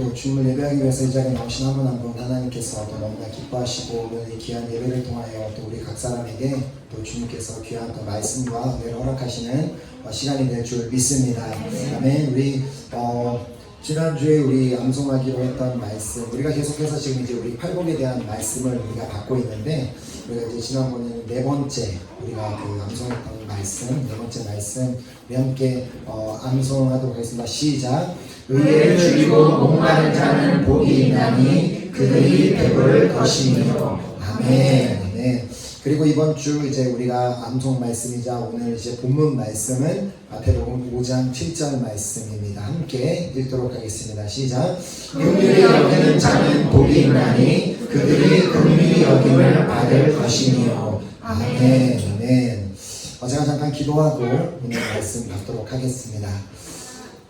또 주님을 예배하기 위해서 이 자리에 나오신 한 분 한 분 하나님께서 또 너무나 기뻐하시고 오늘 이 귀한 예배를 통하여 또 우리 각 사람에게 또 주님께서 귀한 또 말씀과 은혜를 허락하시는 시간이 될 줄 믿습니다. 아멘. 우리 지난주에 우리 암송하기로 했던 말씀, 우리가 계속해서 지금 이제 우리 팔복에 대한 말씀을 우리가 받고 있는데, 우리가 이제 지난번에는 네 번째 우리가 그 암송했던 말씀, 네 번째 말씀 우리 함께 암송하도록 하겠습니다. 시작. 의를 줄이고 목마른 자는 복이 있나니 그들이 배부를 것이니요. 아멘. 아멘. 그리고 이번 주 이제 우리가 암송 말씀이자 오늘 이제 본문 말씀은 마태복음 5장 7절 말씀입니다. 함께 읽도록 하겠습니다. 시작. 긍휼히 여기는 자는 복이 있나니 그들이 긍휼히 여김을 받을 것이니요. 아멘. 아멘. 제가 잠깐 기도하고 오늘 말씀 받도록 하겠습니다.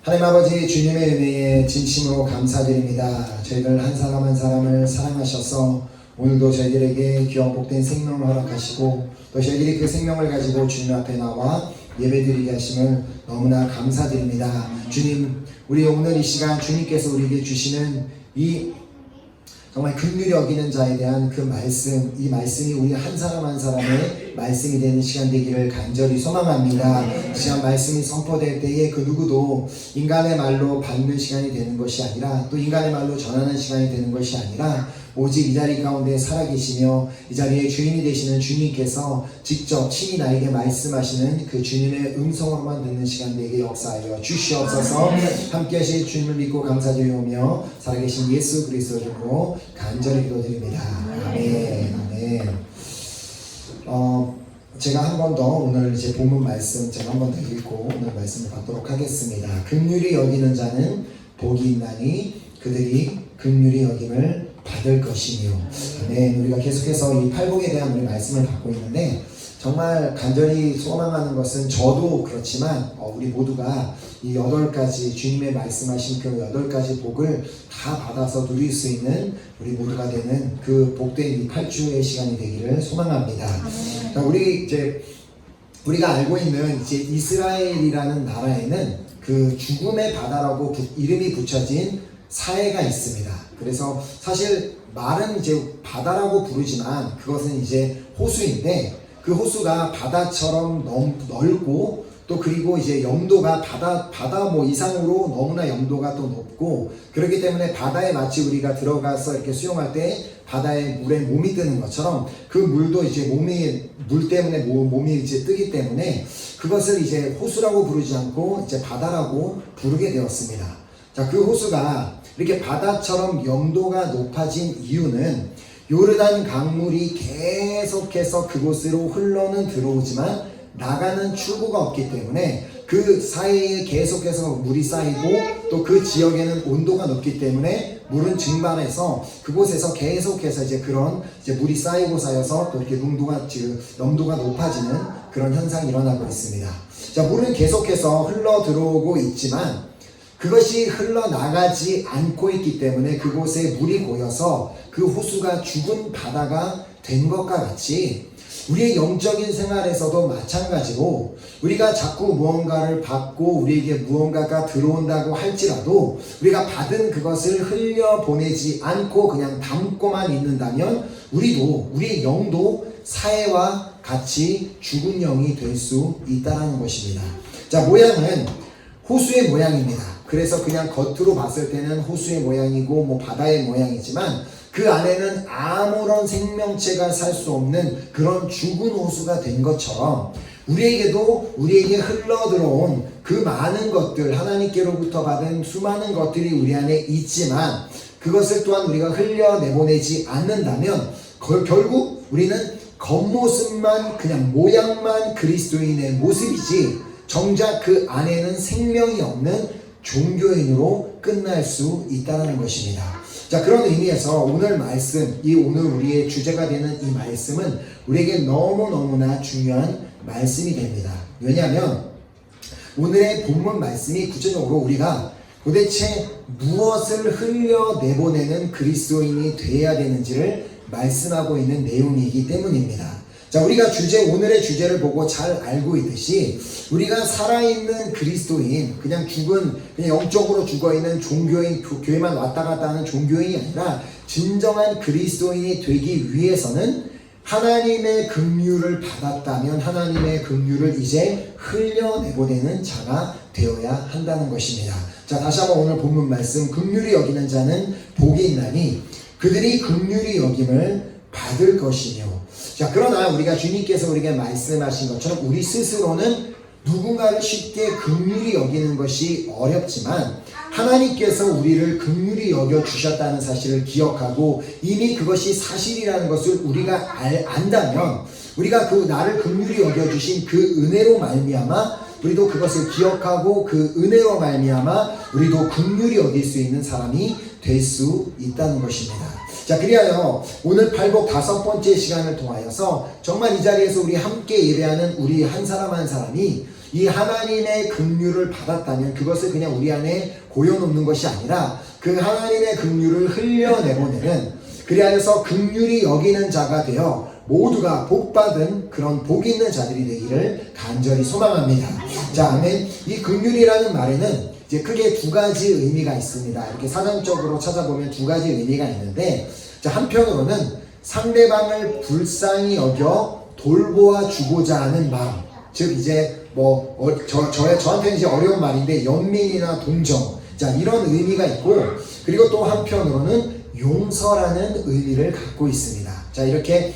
하나님 아버지, 주님의 은혜에 진심으로 감사드립니다. 저희들 한 사람 한 사람을 사랑하셔서 오늘도 저희들에게 귀한 복된 생명을 허락하시고 또 저희들이 그 생명을 가지고 주님 앞에 나와 예배드리게 하심을 너무나 감사드립니다. 주님, 우리 오늘 이 시간 주님께서 우리에게 주시는 이 정말 긍휼히 여기는 자에 대한 그 말씀, 이 말씀이 우리 한 사람 한 사람의 말씀이 되는 시간 되기를 간절히 소망합니다. 이 시간 말씀이 선포될 때에 그 누구도 인간의 말로 받는 시간이 되는 것이 아니라 또 인간의 말로 전하는 시간이 되는 것이 아니라 오직 이 자리 가운데 살아계시며 이 자리의 주인이 되시는 주님께서 직접 친히 나에게 말씀하시는 그 주님의 음성으로만 듣는 시간 되게 역사하여 주시옵소서. 함께 하실 주님을 믿고 감사드리오며 살아계신 예수 그리스도 이름으로 간절히 기도드립니다. 아멘. 아멘. 제가 한 번 더 오늘 이제 본문 말씀 제가 한 번 더 읽고 오늘 말씀을 받도록 하겠습니다. 긍휼히 여기는 자는 복이 있나니 그들이 긍휼히 여김을 받을 것이며. 아멘. 우리가 계속해서 이 팔복에 대한 우리 말씀을 받고 있는데 정말 간절히 소망하는 것은 저도 그렇지만 우리 모두가 이 8가지 주님의 말씀하신 그 8가지 복을 다 받아서 누릴 수 있는 우리 모두가 되는 그 복된 이 8주의 시간이 되기를 소망합니다. 우리가 알고 있는 이제 이스라엘이라는 나라에는 그 죽음의 바다라고 이름이 붙여진 사해가 있습니다. 그래서 사실 말은 이제 바다라고 부르지만 그것은 이제 호수인데 그 호수가 바다처럼 넓고 또 그리고 이제 염도가 바다 뭐 이상으로 너무나 염도가 또 높고 그렇기 때문에 바다에 마치 우리가 들어가서 이렇게 수영할 때 바다에 물에 몸이 뜨는 것처럼 그 물도 이제 물 때문에 몸이 이제 뜨기 때문에 그것을 이제 호수라고 부르지 않고 이제 바다라고 부르게 되었습니다. 자, 그 호수가 이렇게 바다처럼 염도가 높아진 이유는 요르단 강물이 계속해서 그곳으로 흘러는 들어오지만 나가는 출구가 없기 때문에 그 사이에 계속해서 물이 쌓이고 또 그 지역에는 온도가 높기 때문에 물은 증발해서 그곳에서 계속해서 이제 그런 이제 물이 쌓이고 쌓여서 또 이렇게 염도가 높아지는 그런 현상이 일어나고 있습니다. 자, 물은 계속해서 흘러 들어오고 있지만 그것이 흘러나가지 않고 있기 때문에 그곳에 물이 고여서 그 호수가 죽은 바다가 된 것과 같이 우리의 영적인 생활에서도 마찬가지로 우리가 자꾸 무언가를 받고 우리에게 무언가가 들어온다고 할지라도 우리가 받은 그것을 흘려보내지 않고 그냥 담고만 있는다면 우리의 영도 사해와 같이 죽은 영이 될 수 있다는 것입니다. 자, 모양은 호수의 모양입니다. 그래서 그냥 겉으로 봤을 때는 호수의 모양이고 뭐 바다의 모양이지만 그 안에는 아무런 생명체가 살 수 없는 그런 죽은 호수가 된 것처럼 우리에게 흘러 들어온 그 많은 것들, 하나님께로부터 받은 수많은 것들이 우리 안에 있지만 그것을 또한 우리가 흘려내보내지 않는다면 결국 우리는 겉모습만 그냥 모양만 그리스도인의 모습이지 정작 그 안에는 생명이 없는 종교인으로 끝날 수 있다는 것입니다. 자, 그런 의미에서 오늘 말씀, 오늘 우리의 주제가 되는 이 말씀은 우리에게 너무너무나 중요한 말씀이 됩니다. 왜냐하면 오늘의 본문 말씀이 구체적으로 우리가 도대체 무엇을 흘려내보내는 그리스도인이 되어야 되는지를 말씀하고 있는 내용이기 때문입니다. 자, 우리가 오늘의 주제를 보고 잘 알고 있듯이 우리가 살아있는 그리스도인, 그냥 영적으로 죽어있는 종교인, 교회만 왔다 갔다 하는 종교인이 아니라 진정한 그리스도인이 되기 위해서는 하나님의 긍휼을 받았다면 하나님의 긍휼을 이제 흘려내보내는 자가 되어야 한다는 것입니다. 자, 다시 한번 오늘 본문 말씀, 긍휼히 여기는 자는 복이 있나니 그들이 긍휼히 여김을 받을 것이며. 자, 그러나 우리가 주님께서 우리에게 말씀하신 것처럼 우리 스스로는 누군가를 쉽게 긍휼히 여기는 것이 어렵지만 하나님께서 우리를 긍휼히 여겨 주셨다는 사실을 기억하고 이미 그것이 사실이라는 것을 우리가 안다면 우리가 그 나를 긍휼히 여겨 주신 그 은혜로 말미암아 우리도 그것을 기억하고 그 은혜로 말미암아 우리도 긍휼히 여길 수 있는 사람이 될 수 있다는 것입니다. 자, 그리하여 오늘 팔복 5번째 시간을 통하여서 정말 이 자리에서 우리 함께 예배하는 우리 한 사람 한 사람이 이 하나님의 긍휼을 받았다면 그것을 그냥 우리 안에 고여놓는 것이 아니라 그 하나님의 긍휼을 흘려내보내는, 그리하여서 긍휼히 여기는 자가 되어 모두가 복받은 그런 복 있는 자들이 되기를 간절히 소망합니다. 자, 아멘. 이 긍휼이라는 말에는 이제 크게 2가지 의미가 있습니다. 이렇게 사전적으로 찾아보면 2가지 의미가 있는데, 자, 한편으로는 상대방을 불쌍히 여겨 돌보아 주고자 하는 마음, 즉 이제 저한테는 이제 어려운 말인데 연민이나 동정, 자, 이런 의미가 있고, 그리고 또 한편으로는 용서라는 의미를 갖고 있습니다. 자, 이렇게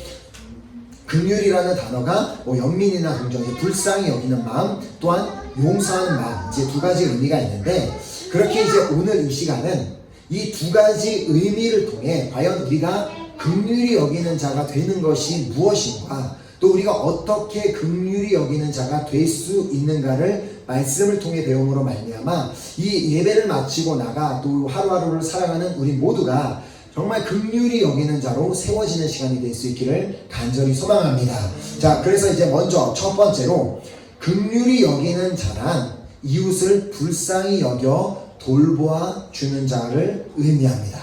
긍휼이라는 단어가 연민이나 동정, 불쌍히 여기는 마음, 또한 용서하는 마음, 이제 2가지 의미가 있는데, 그렇게 이제 오늘 이 시간은 이 2가지 의미를 통해 과연 우리가 긍휼히 여기는 자가 되는 것이 무엇인가, 또 우리가 어떻게 긍휼히 여기는 자가 될 수 있는가를 말씀을 통해 배움으로 말미암아 이 예배를 마치고 나가 또 하루하루를 살아가는 우리 모두가 정말 긍휼히 여기는 자로 세워지는 시간이 될 수 있기를 간절히 소망합니다. 자, 그래서 이제 먼저 첫 번째로 긍휼히 여기는 자란 이웃을 불쌍히 여겨 돌보아 주는 자를 의미합니다.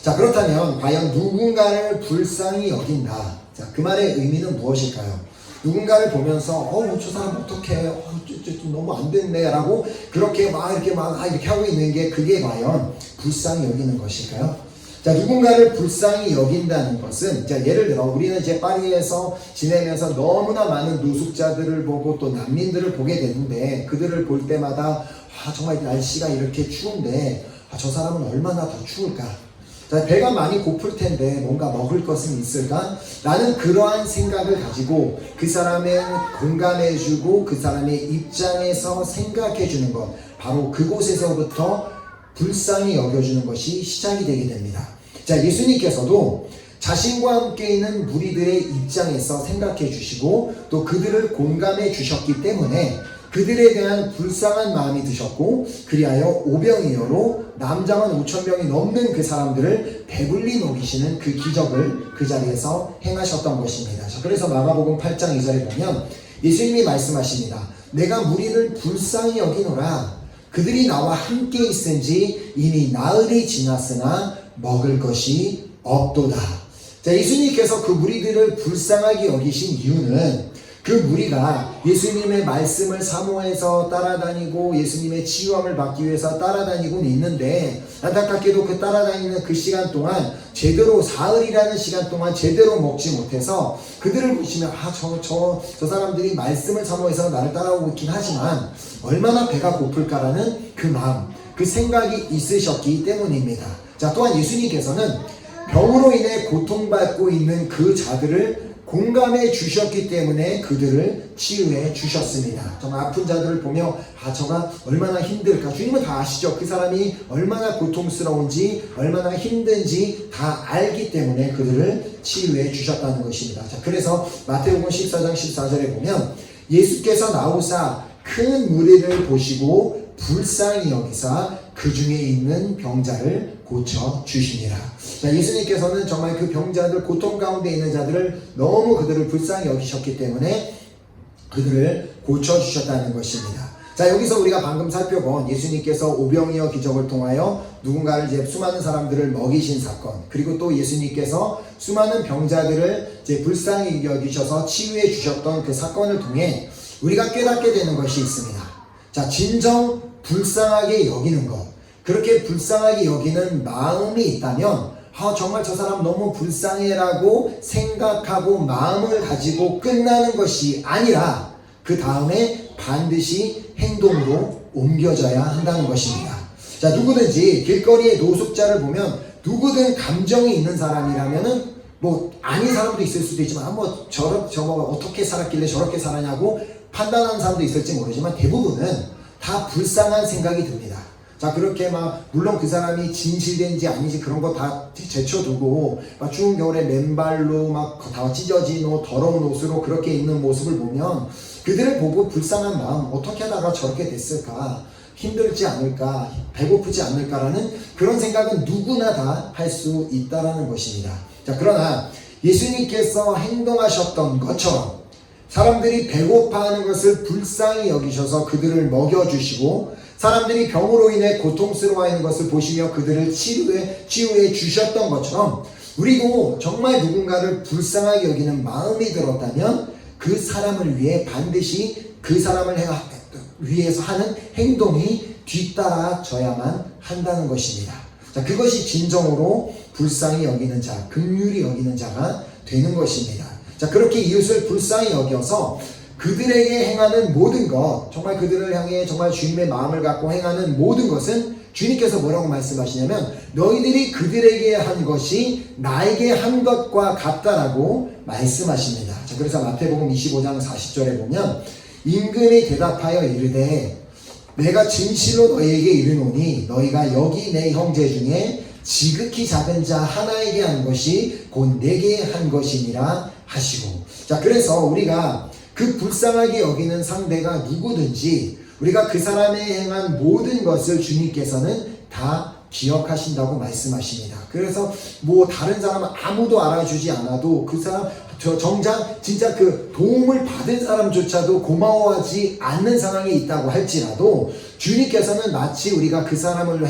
자, 그렇다면 과연 누군가를 불쌍히 여긴다, 자, 그 말의 의미는 무엇일까요? 누군가를 보면서 저 사람 어떡해, 좀 너무 안 됐네 라고 그렇게 이렇게 하고 있는 게 그게 과연 불쌍히 여기는 것일까요? 자, 누군가를 불쌍히 여긴다는 것은, 자, 예를 들어 우리는 이제 파리에서 지내면서 너무나 많은 노숙자들을 보고 또 난민들을 보게 되는데, 그들을 볼 때마다 정말 날씨가 이렇게 추운데 저 사람은 얼마나 더 추울까? 자, 배가 많이 고플 텐데 뭔가 먹을 것은 있을까? 라는 그러한 생각을 가지고 그 사람의 공감해주고 그 사람의 입장에서 생각해주는 것, 바로 그곳에서부터 불쌍히 여겨주는 것이 시작이 되게 됩니다. 자, 예수님께서도 자신과 함께 있는 무리들의 입장에서 생각해 주시고 또 그들을 공감해 주셨기 때문에 그들에 대한 불쌍한 마음이 드셨고, 그리하여 오병이어로 남자만 5,000명이 넘는 그 사람들을 배불리 먹이시는 그 기적을 그 자리에서 행하셨던 것입니다. 자, 그래서 마가복음 8장 2절에 보면 예수님이 말씀하십니다. 내가 무리를 불쌍히 여기노라. 그들이 나와 함께 있은지 이미 나흘이 지났으나 먹을 것이 없도다. 자, 예수님께서 그 무리들을 불쌍하게 여기신 이유는 그 무리가 예수님의 말씀을 사모해서 따라다니고 예수님의 치유함을 받기 위해서 따라다니고는 있는데, 안타깝게도 그 따라다니는 그 시간 동안 제대로 사흘이라는 시간 동안 제대로 먹지 못해서 그들을 보시면 저 사람들이 말씀을 사모해서 나를 따라오고 있긴 하지만 얼마나 배가 고플까라는 그 마음, 그 생각이 있으셨기 때문입니다. 자, 또한 예수님께서는 병으로 인해 고통받고 있는 그 자들을 공감해 주셨기 때문에 그들을 치유해 주셨습니다. 정말 아픈 자들을 보며 저가 얼마나 힘들까, 주님은 다 아시죠. 그 사람이 얼마나 고통스러운지 얼마나 힘든지 다 알기 때문에 그들을 치유해 주셨다는 것입니다. 자, 그래서 마태복음 14장 14절에 보면 예수께서 나오사 큰 무리를 보시고 불쌍히 여기사 그 중에 있는 병자를 고쳐 주시니라. 자, 예수님께서는 정말 그 병자들, 고통 가운데 있는 자들을 너무 그들을 불쌍히 여기셨기 때문에 그들을 고쳐 주셨다는 것입니다. 자, 여기서 우리가 방금 살펴본 예수님께서 오병이어 기적을 통하여 누군가를 이제 수많은 사람들을 먹이신 사건, 그리고 또 예수님께서 수많은 병자들을 이제 불쌍히 여기셔서 치유해 주셨던 그 사건을 통해 우리가 깨닫게 되는 것이 있습니다. 자, 진정 불쌍하게 여기는 것, 그렇게 불쌍하게 여기는 마음이 있다면 정말 저 사람 너무 불쌍해라고 생각하고 마음을 가지고 끝나는 것이 아니라 그 다음에 반드시 행동으로 옮겨져야 한다는 것입니다. 자, 누구든지 길거리의 노숙자를 보면 누구든 감정이 있는 사람이라면은 뭐 아닌 사람도 있을 수도 있지만 저거 어떻게 살았길래 저렇게 살았냐고 판단하는 사람도 있을지 모르지만 대부분은 다 불쌍한 생각이 듭니다. 자, 그렇게 물론 그 사람이 진실된지 아닌지 그런 거 다 제쳐두고 추운 겨울에 맨발로 다 찢어진 옷, 더러운 옷으로 그렇게 있는 모습을 보면 그들을 보고 불쌍한 마음, 어떻게 하다가 저렇게 됐을까, 힘들지 않을까, 배고프지 않을까라는 그런 생각은 누구나 다 할 수 있다라는 것입니다. 자, 그러나 예수님께서 행동하셨던 것처럼 사람들이 배고파하는 것을 불쌍히 여기셔서 그들을 먹여주시고 사람들이 병으로 인해 고통스러워하는 것을 보시며 그들을 치유해 주셨던 것처럼 우리도 정말 누군가를 불쌍하게 여기는 마음이 들었다면 그 사람을 위해 반드시 그 사람을 위해서 하는 행동이 뒤따라져야만 한다는 것입니다. 자, 그것이 진정으로 불쌍히 여기는 자, 긍휼히 여기는 자가 되는 것입니다. 자, 그렇게 이웃을 불쌍히 여겨서 그들에게 행하는 모든 것, 정말 그들을 향해 정말 주님의 마음을 갖고 행하는 모든 것은 주님께서 뭐라고 말씀하시냐면 너희들이 그들에게 한 것이 나에게 한 것과 같다라고 말씀하십니다. 자, 그래서 마태복음 25장 40절에 보면 임금이 대답하여 이르되 내가 진실로 너희에게 이르노니 너희가 여기 내 형제 중에 지극히 작은 자 하나에게 한 것이 곧 내게 한 것이니라 하시고, 자, 그래서 우리가 그 불쌍하게 여기는 상대가 누구든지 우리가 그 사람에 행한 모든 것을 주님께서는 다 기억하신다고 말씀하십니다. 그래서 다른 사람은 아무도 알아주지 않아도 그 사람 정작 진짜 그 도움을 받은 사람조차도 고마워하지 않는 상황이 있다고 할지라도 주님께서는 마치 우리가 그 사람을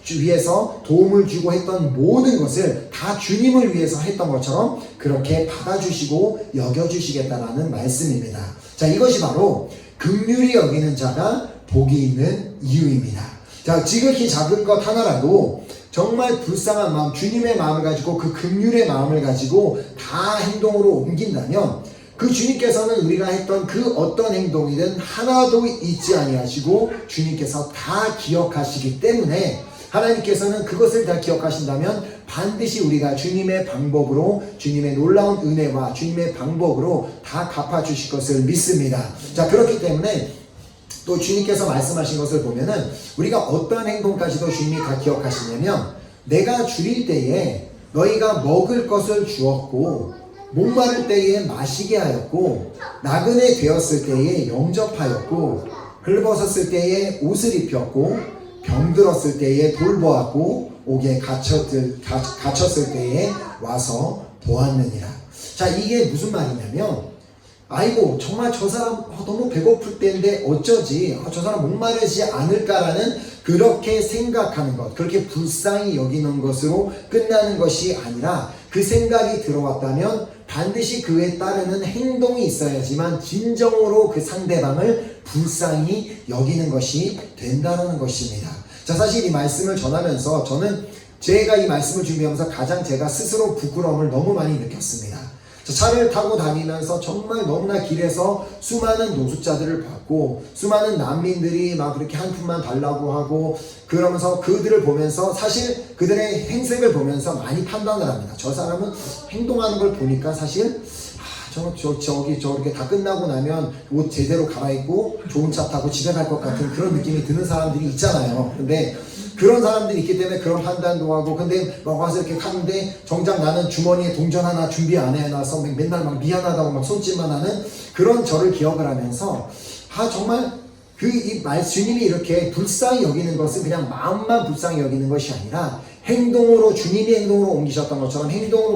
위해서 도움을 주고 했던 모든 것을 다 주님을 위해서 했던 것처럼 그렇게 받아주시고 여겨주시겠다라는 말씀입니다. 자, 이것이 바로 긍휼히 여기는 자가 복이 있는 이유입니다. 자, 지극히 작은 것 하나라도 정말 불쌍한 마음, 주님의 마음을 가지고 그 긍휼의 마음을 가지고 다 행동으로 옮긴다면 그 주님께서는 우리가 했던 그 어떤 행동이든 하나도 잊지 아니하시고 주님께서 다 기억하시기 때문에 하나님께서는 그것을 다 기억하신다면 반드시 우리가 주님의 방법으로 주님의 놀라운 은혜와 주님의 방법으로 다 갚아주실 것을 믿습니다. 자, 그렇기 때문에 또 주님께서 말씀하신 것을 보면은 우리가 어떠한 행동까지도 주님이 다 기억하시냐면 내가 줄일 때에 너희가 먹을 것을 주었고 목마를 때에 마시게 하였고 나그네 되었을 때에 영접하였고 헐벗었을 때에 옷을 입혔고 병들었을 때에 돌보았고 옥에 갇혔을 때에 와서 보았느니라. 자, 이게 무슨 말이냐면 아이고 정말 저 사람 너무 배고플 때인데 어쩌지 저 사람 목마르지 않을까라는 그렇게 생각하는 것, 그렇게 불쌍히 여기는 것으로 끝나는 것이 아니라 그 생각이 들어왔다면 반드시 그에 따르는 행동이 있어야지만 진정으로 그 상대방을 불쌍히 여기는 것이 된다는 것입니다. 자, 사실 이 말씀을 전하면서 저는 제가 이 말씀을 준비하면서 가장 제가 스스로 부끄러움을 너무 많이 느꼈습니다. 차를 타고 다니면서 정말 너무나 길에서 수많은 노숙자들을 봤고 수많은 난민들이 막 그렇게 한 푼만 달라고 하고 그러면서 그들을 보면서 사실 그들의 행색을 보면서 많이 판단을 합니다. 저 사람은 행동하는 걸 보니까 사실 저렇게 다 끝나고 나면 옷 제대로 갈아입고 좋은 차 타고 집에 갈 것 같은 그런 느낌이 드는 사람들이 있잖아요. 근데 그런 사람들이 있기 때문에 그런 판단도 하고 근데 막 와서 이렇게 하는데 정작 나는 주머니에 동전 하나 준비 안 해놔서 맨날 막 미안하다고 막 손짓만 하는 그런 저를 기억을 하면서 정말 주님이 이렇게 불쌍히 여기는 것은 그냥 마음만 불쌍히 여기는 것이 아니라 행동으로 주님이 행동으로 옮기셨던 것처럼 행동으로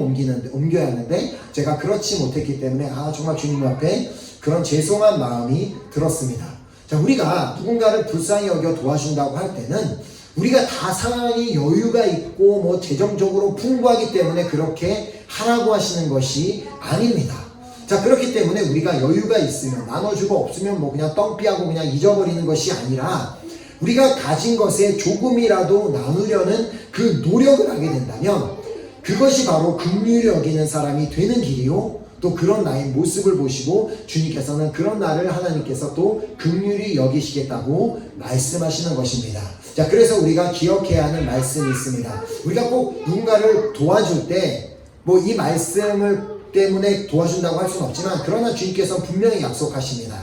옮겨야 하는데 제가 그렇지 못했기 때문에 정말 주님 앞에 그런 죄송한 마음이 들었습니다. 자, 우리가 누군가를 불쌍히 여겨 도와준다고 할 때는 우리가 다 상황이 여유가 있고 재정적으로 풍부하기 때문에 그렇게 하라고 하시는 것이 아닙니다. 자, 그렇기 때문에 우리가 여유가 있으면 나눠주고 없으면 뭐 그냥 떵삐하고 그냥 잊어버리는 것이 아니라 우리가 가진 것에 조금이라도 나누려는 그 노력을 하게 된다면 그것이 바로 긍휼히 여기는 사람이 되는 길이요, 또 그런 나의 모습을 보시고 주님께서는 그런 나를 하나님께서 또 긍휼히 여기시겠다고 말씀하시는 것입니다. 자, 그래서 우리가 기억해야 하는 말씀이 있습니다. 우리가 꼭 누군가를 도와줄 때 뭐 이 말씀을 때문에 도와준다고 할 수는 없지만, 그러나 주님께서 분명히 약속하십니다.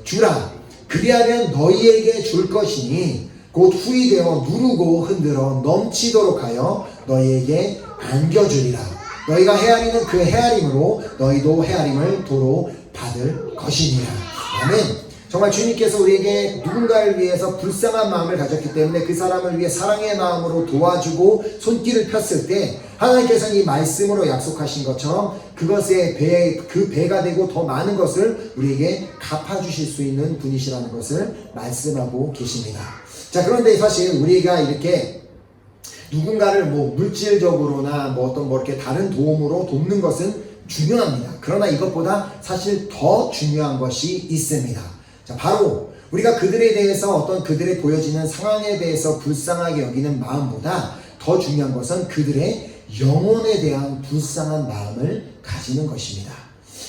주라, 그리하면 너희에게 줄 것이니 곧 후이 되어 누르고 흔들어 넘치도록 하여 너희에게 안겨주리라. 너희가 헤아리는 그 헤아림으로 너희도 헤아림을 도로 받을 것이니라. 아멘. 정말 주님께서 우리에게 누군가를 위해서 불쌍한 마음을 가졌기 때문에 그 사람을 위해 사랑의 마음으로 도와주고 손길을 폈을 때 하나님께서는 이 말씀으로 약속하신 것처럼 그것의 그 배가 되고 더 많은 것을 우리에게 갚아주실 수 있는 분이시라는 것을 말씀하고 계십니다. 자, 그런데 사실 우리가 이렇게 누군가를 뭐 물질적으로나 뭐 어떤 뭐 이렇게 다른 도움으로 돕는 것은 중요합니다. 그러나 이것보다 사실 더 중요한 것이 있습니다. 자, 바로 우리가 그들에 대해서 어떤 그들의 보여지는 상황에 대해서 불쌍하게 여기는 마음보다 더 중요한 것은 그들의 영혼에 대한 불쌍한 마음을 가지는 것입니다.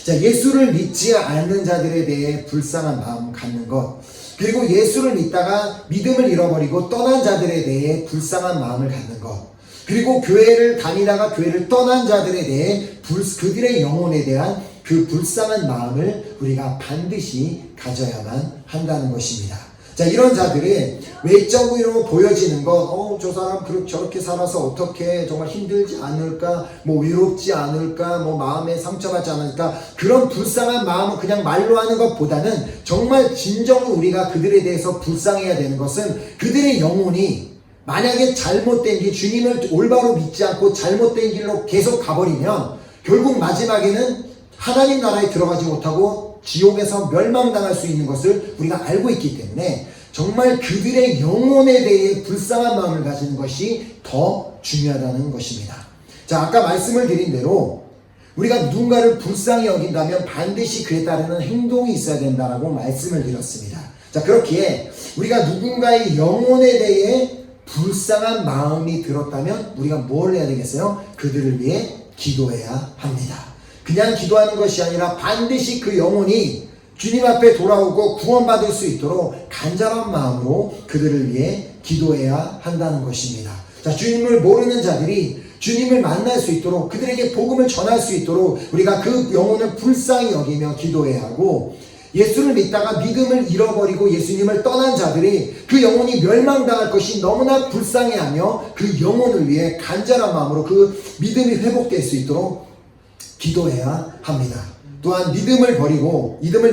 자, 예수를 믿지 않는 자들에 대해 불쌍한 마음 갖는 것, 그리고 예수를 믿다가 믿음을 잃어버리고 떠난 자들에 대해 불쌍한 마음을 갖는 것, 그리고 교회를 다니다가 교회를 떠난 자들에 대해 그들의 영혼에 대한 그 불쌍한 마음을 우리가 반드시 가져야만 한다는 것입니다. 자, 이런 자들이 외적으로 보여지는 것, 저 사람 저렇게 살아서 어떻게 정말 힘들지 않을까, 뭐 외롭지 않을까, 뭐 마음에 상처받지 않을까, 그런 불쌍한 마음을 그냥 말로 하는 것보다는 정말 진정으로 우리가 그들에 대해서 불쌍해야 되는 것은 그들의 영혼이 만약에 잘못된 길, 주님을 올바로 믿지 않고 잘못된 길로 계속 가버리면 결국 마지막에는 하나님 나라에 들어가지 못하고 지옥에서 멸망당할 수 있는 것을 우리가 알고 있기 때문에 정말 그들의 영혼에 대해 불쌍한 마음을 가지는 것이 더 중요하다는 것입니다. 자, 아까 말씀을 드린 대로 우리가 누군가를 불쌍히 여긴다면 반드시 그에 따르는 행동이 있어야 된다라고 말씀을 드렸습니다. 자, 그렇기에 우리가 누군가의 영혼에 대해 불쌍한 마음이 들었다면 우리가 뭘 해야 되겠어요? 그들을 위해 기도해야 합니다. 그냥 기도하는 것이 아니라 반드시 그 영혼이 주님 앞에 돌아오고 구원받을 수 있도록 간절한 마음으로 그들을 위해 기도해야 한다는 것입니다. 자, 주님을 모르는 자들이 주님을 만날 수 있도록, 그들에게 복음을 전할 수 있도록 우리가 그 영혼을 불쌍히 여기며 기도해야 하고, 예수를 믿다가 믿음을 잃어버리고 예수님을 떠난 자들이 그 영혼이 멸망당할 것이 너무나 불쌍해하며 그 영혼을 위해 간절한 마음으로 그 믿음이 회복될 수 있도록 기도해야 합니다. 또한 믿음을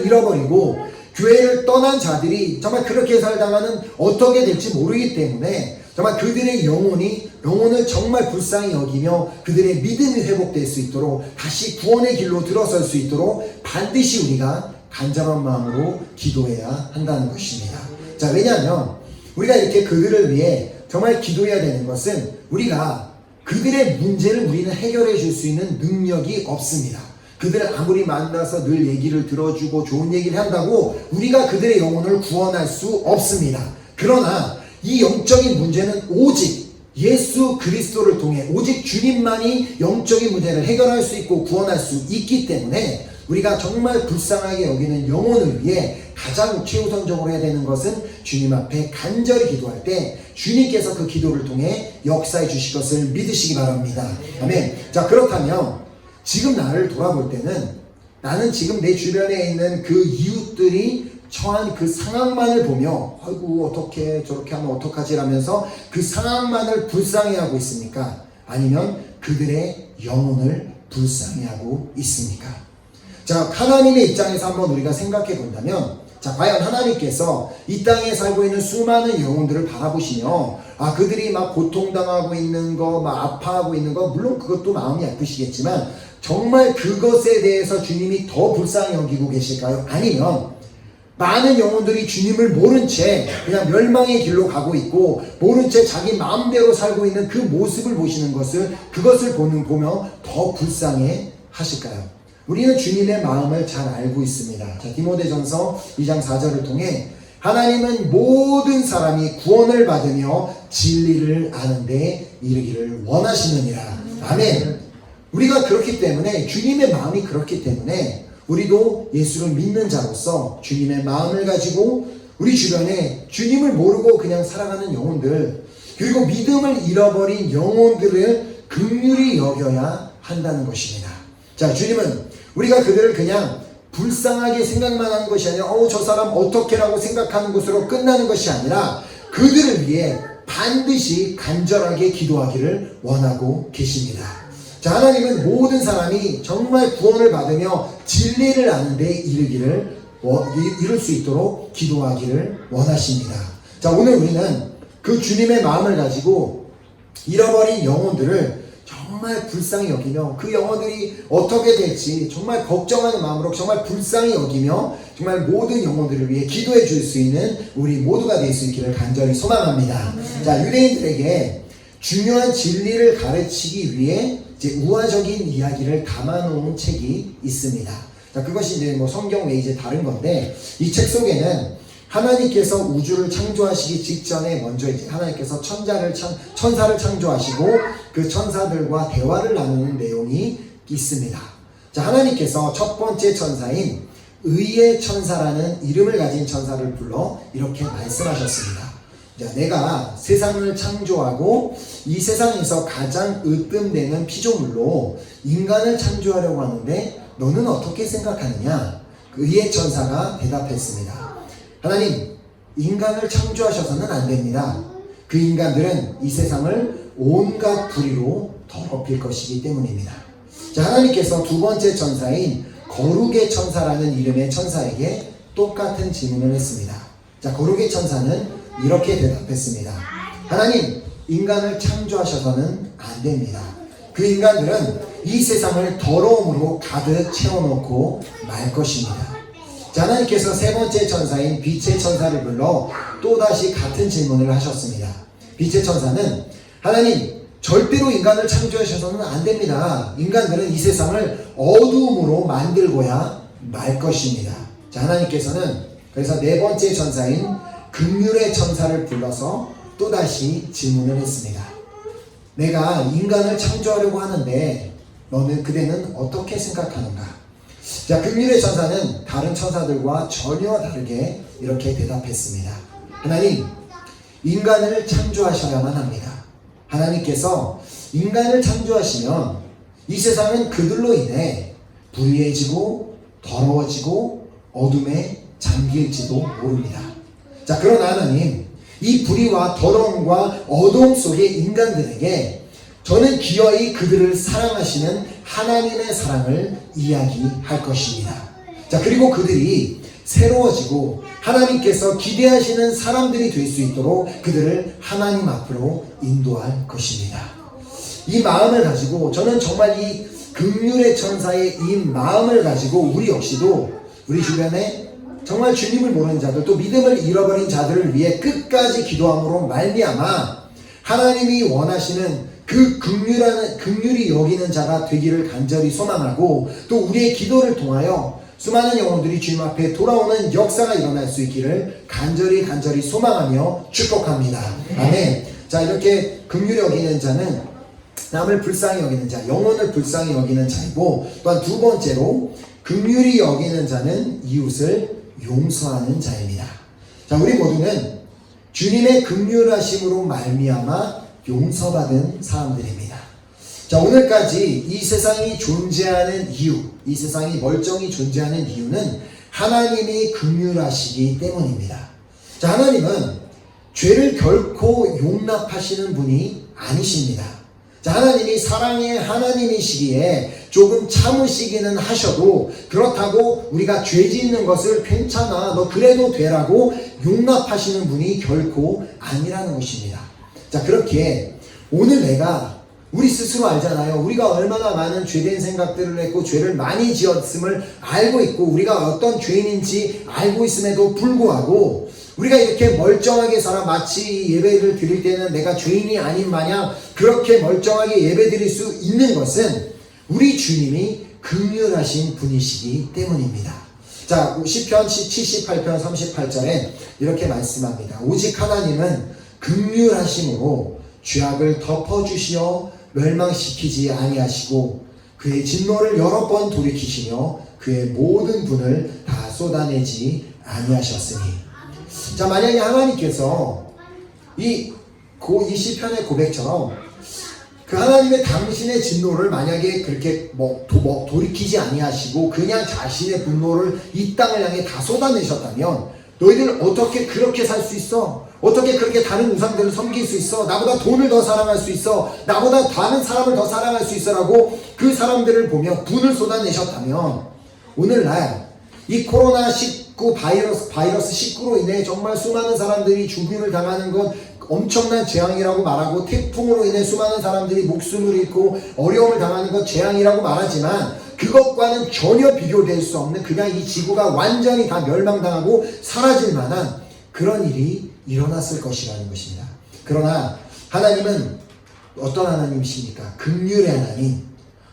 잃어버리고 교회를 떠난 자들이 정말 그렇게 살다가는 어떻게 될지 모르기 때문에 정말 그들의 영혼을 정말 불쌍히 여기며 그들의 믿음이 회복될 수 있도록 다시 구원의 길로 들어설 수 있도록 반드시 우리가 간절한 마음으로 기도해야 한다는 것입니다. 자, 왜냐하면 우리가 이렇게 그들을 위해 정말 기도해야 되는 것은 우리가 그들의 문제를 우리는 해결해 줄 수 있는 능력이 없습니다. 그들을 아무리 만나서 늘 얘기를 들어주고 좋은 얘기를 한다고 우리가 그들의 영혼을 구원할 수 없습니다. 그러나 이 영적인 문제는 오직 예수 그리스도를 통해 오직 주님만이 영적인 문제를 해결할 수 있고 구원할 수 있기 때문에 우리가 정말 불쌍하게 여기는 영혼을 위해 가장 최우선적으로 해야 되는 것은 주님 앞에 간절히 기도할 때 주님께서 그 기도를 통해 역사해 주실 것을 믿으시기 바랍니다. 아멘. 자, 그렇다면 지금 나를 돌아볼 때는 나는 지금 내 주변에 있는 그 이웃들이 처한 그 상황만을 보며 아이고 어떻게 저렇게 하면 어떡하지 라면서 그 상황만을 불쌍해하고 있습니까? 아니면 그들의 영혼을 불쌍해하고 있습니까? 자, 하나님의 입장에서 한번 우리가 생각해 본다면, 자, 과연 하나님께서 이 땅에 살고 있는 수많은 영혼들을 바라보시며 그들이 막 고통당하고 있는 거, 막 아파하고 있는 거, 물론 그것도 마음이 아프시겠지만 정말 그것에 대해서 주님이 더 불쌍히 여기고 계실까요? 아니면 많은 영혼들이 주님을 모른 채 그냥 멸망의 길로 가고 있고 모른 채 자기 마음대로 살고 있는 그 모습을 보시는 그것을 보며 더 불쌍해 하실까요? 우리는 주님의 마음을 잘 알고 있습니다. 자, 디모데전서 2장 4절을 통해 하나님은 모든 사람이 구원을 받으며 진리를 아는 데 이르기를 원하시느니라. 아멘. 우리가 그렇기 때문에 주님의 마음이 그렇기 때문에 우리도 예수를 믿는 자로서 주님의 마음을 가지고 우리 주변에 주님을 모르고 그냥 살아가는 영혼들 그리고 믿음을 잃어버린 영혼들을 긍휼히 여겨야 한다는 것입니다. 자, 주님은 우리가 그들을 그냥 불쌍하게 생각만 하는 것이 아니라 저 사람 어떻게라고 생각하는 것으로 끝나는 것이 아니라 그들을 위해 반드시 간절하게 기도하기를 원하고 계십니다. 자, 하나님은 모든 사람이 정말 구원을 받으며 진리를 아는 데 이룰 수 있도록 기도하기를 원하십니다. 자, 오늘 우리는 그 주님의 마음을 가지고 잃어버린 영혼들을 정말 불쌍히 여기며 그 영혼들이 어떻게 될지 정말 걱정하는 마음으로 정말 불쌍히 여기며 정말 모든 영혼들을 위해 기도해 줄 수 있는 우리 모두가 될 수 있기를 간절히 소망합니다. 자, 유대인들에게 중요한 진리를 가르치기 위해 이제 우화적인 이야기를 담아놓은 책이 있습니다. 자, 그것이 이제 성경 외에 이제 다른 건데 이 책 속에는 하나님께서 우주를 창조하시기 직전에 먼저 이제 하나님께서 천사를 창조하시고 그 천사들과 대화를 나누는 내용이 있습니다. 자, 하나님께서 첫 번째 천사인 의의 천사라는 이름을 가진 천사를 불러 이렇게 말씀하셨습니다. 자, 내가 세상을 창조하고 이 세상에서 가장 으뜸되는 피조물로 인간을 창조하려고 하는데 너는 어떻게 생각하느냐? 그 의의 천사가 대답했습니다. 하나님, 인간을 창조하셔서는 안 됩니다. 그 인간들은 이 세상을 온갖 불의로 더럽힐 것이기 때문입니다. 자, 하나님께서 두 번째 천사인 거룩의 천사라는 이름의 천사에게 똑같은 질문을 했습니다. 자, 거룩의 천사는 이렇게 대답했습니다. 하나님, 인간을 창조하셔서는 안 됩니다. 그 인간들은 이 세상을 더러움으로 가득 채워놓고 말 것입니다. 자, 하나님께서 세 번째 천사인 빛의 천사를 불러 또다시 같은 질문을 하셨습니다. 빛의 천사는 하나님, 절대로 인간을 창조하셔서는 안 됩니다. 인간들은 이 세상을 어두움으로 만들고야 말 것입니다. 자, 하나님께서는 그래서 네 번째 천사인 긍휼의 천사를 불러서 또다시 질문을 했습니다. 내가 인간을 창조하려고 하는데 그대는 어떻게 생각하는가? 자, 긍휼의 천사는 다른 천사들과 전혀 다르게 이렇게 대답했습니다. 하나님, 인간을 창조하셔야만 합니다. 하나님께서 인간을 창조하시면 이 세상은 그들로 인해 불의해지고 더러워지고 어둠에 잠길지도 모릅니다. 자, 그러나 하나님, 이 불의와 더러움과 어두움 속의 인간들에게 저는 기어이 그들을 사랑하시는 하나님의 사랑을 이야기할 것입니다. 자, 그리고 그들이 새로워지고 하나님께서 기대하시는 사람들이 될 수 있도록 그들을 하나님 앞으로 인도할 것입니다. 이 마음을 가지고 저는 정말 이 긍휼의 천사의 이 마음을 가지고 우리 역시도 우리 주변에 정말 주님을 모르는 자들 또 믿음을 잃어버린 자들을 위해 끝까지 기도함으로 말미암아 하나님이 원하시는 그 긍휼히 여기는 자가 되기를 간절히 소망하고 또 우리의 기도를 통하여 수많은 영혼들이 주님 앞에 돌아오는 역사가 일어날 수 있기를 간절히 소망하며 축복합니다. 아멘. 자, 이렇게 긍휼히 여기는 자는 남을 불쌍히 여기는 자, 영혼을 불쌍히 여기는 자이고 또한 두 번째로 긍휼히 여기는 자는 이웃을 용서하는 자입니다. 자, 우리 모두는 주님의 긍휼하심으로 말미암아 용서받은 사람들입니다. 자, 오늘까지 이 세상이 존재하는 이유, 이 세상이 멀쩡히 존재하는 이유는 하나님이 긍휼하시기 때문입니다. 자, 하나님은 죄를 결코 용납하시는 분이 아니십니다. 자, 하나님이 사랑의 하나님이시기에 조금 참으시기는 하셔도 그렇다고 우리가 죄 짓는 것을 괜찮아, 너 그래도 되라고 용납하시는 분이 결코 아니라는 것입니다. 자, 그렇게 오늘 내가 우리 스스로 알잖아요. 우리가 얼마나 많은 죄된 생각들을 했고 죄를 많이 지었음을 알고 있고 우리가 어떤 죄인인지 알고 있음에도 불구하고 우리가 이렇게 멀쩡하게 살아 마치 예배를 드릴 때는 내가 죄인이 아닌 마냥 그렇게 멀쩡하게 예배 드릴 수 있는 것은 우리 주님이 긍휼하신 분이시기 때문입니다. 자, 시편 78편 38절에 이렇게 말씀합니다. 오직 하나님은 긍휼하심으로 죄악을 덮어주시어 멸망시키지 아니하시고 그의 진노를 여러 번 돌이키시며 그의 모든 분을 다 쏟아내지 아니하셨으니. 자, 만약에 하나님께서 이 시편의 고백처럼 그 하나님의 당신의 진노를 만약에 그렇게 돌이키지 아니하시고 그냥 자신의 분노를 이 땅을 향해 다 쏟아내셨다면 너희들 어떻게 그렇게 살 수 있어? 어떻게 그렇게 다른 우상들을 섬길 수 있어? 나보다 돈을 더 사랑할 수 있어? 나보다 다른 사람을 더 사랑할 수 있어? 라고 그 사람들을 보며 분을 쏟아내셨다면 오늘날 이 코로나19 바이러스 19로 인해 정말 수많은 사람들이 죽임을 당하는 것 엄청난 재앙이라고 말하고 태풍으로 인해 수많은 사람들이 목숨을 잃고 어려움을 당하는 것 재앙이라고 말하지만 그것과는 전혀 비교될 수 없는 그냥 이 지구가 완전히 다 멸망당하고 사라질 만한 그런 일이 일어났을 것이라는 것입니다. 그러나 하나님은 어떤 하나님이십니까? 긍휼의 하나님,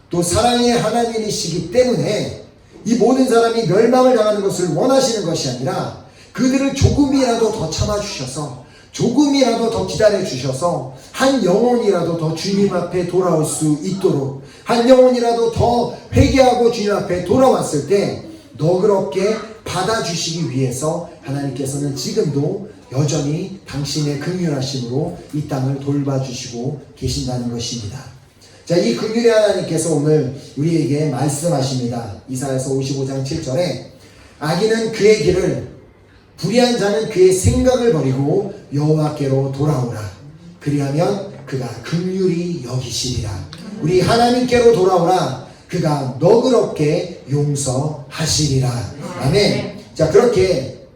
또 사랑의 하나님이시기 때문에 이 모든 사람이 멸망을 당하는 것을 원하시는 것이 아니라 그들을 조금이라도 더 참아주셔서 조금이라도 더 기다려주셔서 한 영혼이라도 더 주님 앞에 돌아올 수 있도록 한 영혼이라도 더 회개하고 주님 앞에 돌아왔을 때 너그럽게 받아주시기 위해서 하나님께서는 지금도 여전히 당신의 긍휼하심으로 이 땅을 돌봐주시고 계신다는 것입니다. 자, 이 긍휼의 하나님께서 오늘 우리에게 말씀하십니다. 이사야서 55장 7절에 악인은 그의 길을 불의한 자는 그의 생각을 버리고 여호와께로 돌아오라. 그리하면 그가 긍휼히 여기시리라. 우리 하나님께로 돌아오라. 그가 너그럽게 용서하시리라. 아멘. 자, 그렇게